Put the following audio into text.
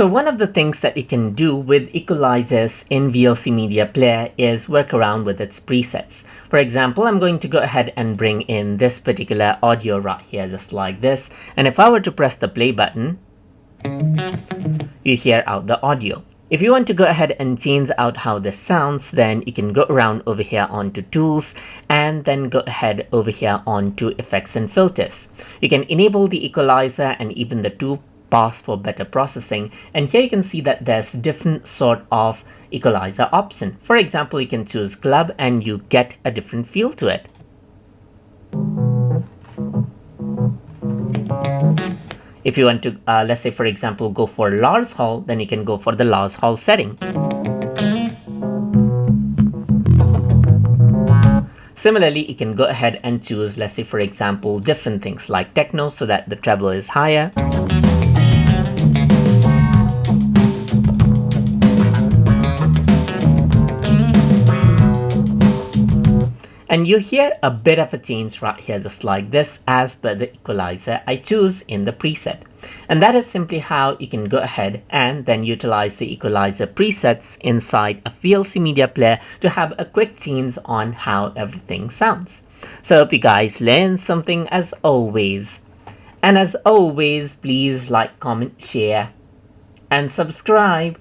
So one of the things that you can do with equalizers in VLC Media Player is work around with its presets. For example, I'm going to go ahead and bring in this particular audio right here, just like this. And if I were to press the play button, you hear out the audio. If you want to go ahead and change out how this sounds, then you can go around over here onto tools and then go ahead over here onto effects and filters. You can enable the equalizer and even the two pass for better processing, and here you can see that there's different sort of equalizer option. For example, you can choose club and you get a different feel to it. If you want to, let's say for example, go for large hall, then you can go for the large hall setting. Similarly, you can go ahead and choose, let's say for example, different things like techno so that the treble is higher. And you hear a bit of a change right here, just like this, as per the equalizer I choose in the preset. And that is simply how you can go ahead and then utilize the equalizer presets inside a VLC Media Player to have a quick change on how everything sounds. So I hope you guys learned something as always. And as always, please like, comment, share, and subscribe.